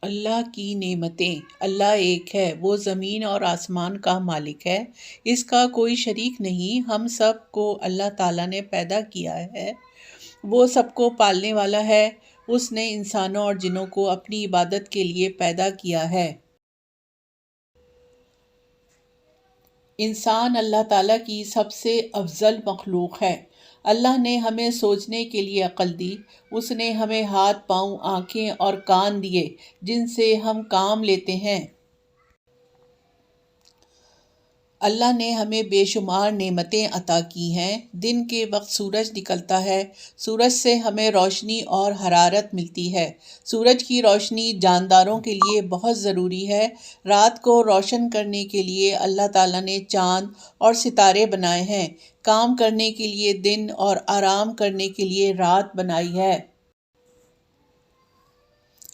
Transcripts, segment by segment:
اللہ کی نعمتیں۔ اللہ ایک ہے، وہ زمین اور آسمان کا مالک ہے، اس کا کوئی شریک نہیں۔ ہم سب کو اللہ تعالیٰ نے پیدا کیا ہے، وہ سب کو پالنے والا ہے۔ اس نے انسانوں اور جنوں کو اپنی عبادت کے لیے پیدا کیا ہے۔ انسان اللہ تعالیٰ کی سب سے افضل مخلوق ہے۔ اللہ نے ہمیں سوچنے کے لیے عقل دی، اس نے ہمیں ہاتھ، پاؤں، آنکھیں اور کان دیے جن سے ہم کام لیتے ہیں۔ اللہ نے ہمیں بے شمار نعمتیں عطا کی ہیں۔ دن کے وقت سورج نکلتا ہے، سورج سے ہمیں روشنی اور حرارت ملتی ہے۔ سورج کی روشنی جانداروں کے لیے بہت ضروری ہے۔ رات کو روشن کرنے کے لیے اللہ تعالیٰ نے چاند اور ستارے بنائے ہیں، کام کرنے کے لیے دن اور آرام کرنے کے لیے رات بنائی ہے۔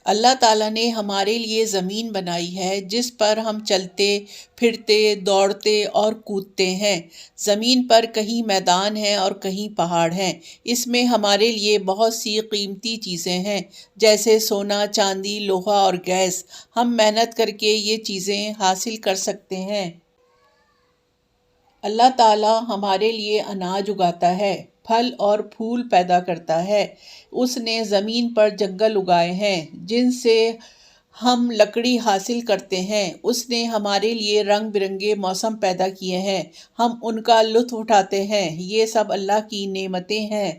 اللہ تعالیٰ نے ہمارے لیے زمین بنائی ہے جس پر ہم چلتے پھرتے دوڑتے اور کودتے ہیں۔ زمین پر کہیں میدان ہیں اور کہیں پہاڑ ہیں۔ اس میں ہمارے لیے بہت سی قیمتی چیزیں ہیں، جیسے سونا، چاندی، لوہا اور گیس۔ ہم محنت کر کے یہ چیزیں حاصل کر سکتے ہیں۔ اللہ تعالیٰ ہمارے لیے اناج اگاتا ہے، پھل اور پھول پیدا کرتا ہے۔ اس نے زمین پر جنگل اگائے ہیں جن سے ہم لکڑی حاصل کرتے ہیں۔ اس نے ہمارے لیے رنگ برنگے موسم پیدا کیے ہیں، ہم ان کا لطف اٹھاتے ہیں۔ یہ سب اللہ کی نعمتیں ہیں۔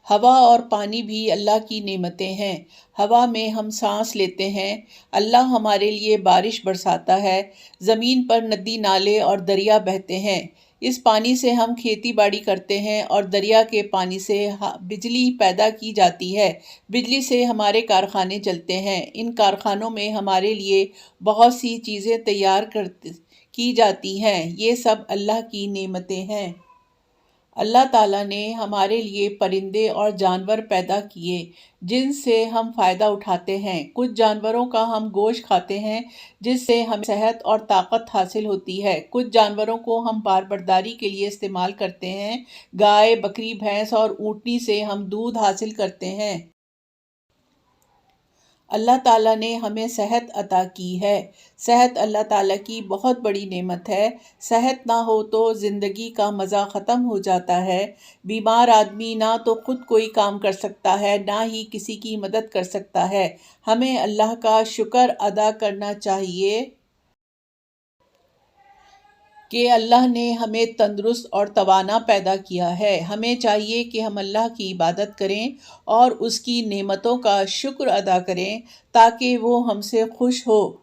ہوا اور پانی بھی اللہ کی نعمتیں ہیں۔ ہوا میں ہم سانس لیتے ہیں۔ اللہ ہمارے لیے بارش برساتا ہے۔ زمین پر ندی، نالے اور دریا بہتے ہیں۔ اس پانی سے ہم کھیتی باڑی کرتے ہیں اور دریا کے پانی سے بجلی پیدا کی جاتی ہے۔ بجلی سے ہمارے کارخانے چلتے ہیں۔ ان کارخانوں میں ہمارے لیے بہت سی چیزیں تیار کی جاتی ہیں۔ یہ سب اللہ کی نعمتیں ہیں۔ اللہ تعالیٰ نے ہمارے لیے پرندے اور جانور پیدا کیے جن سے ہم فائدہ اٹھاتے ہیں۔ کچھ جانوروں کا ہم گوشت کھاتے ہیں جس سے ہمیں صحت اور طاقت حاصل ہوتی ہے۔ کچھ جانوروں کو ہم بار برداری کے لیے استعمال کرتے ہیں۔ گائے، بکری، بھینس اور اونٹنی سے ہم دودھ حاصل کرتے ہیں۔ اللہ تعالیٰ نے ہمیں صحت عطا کی ہے۔ صحت اللہ تعالیٰ کی بہت بڑی نعمت ہے۔ صحت نہ ہو تو زندگی کا مزہ ختم ہو جاتا ہے۔ بیمار آدمی نہ تو خود کوئی کام کر سکتا ہے، نہ ہی کسی کی مدد کر سکتا ہے۔ ہمیں اللہ کا شکر ادا کرنا چاہیے کہ اللہ نے ہمیں تندرست اور توانا پیدا کیا ہے۔ ہمیں چاہیے کہ ہم اللہ کی عبادت کریں اور اس کی نعمتوں کا شکر ادا کریں تاکہ وہ ہم سے خوش ہو۔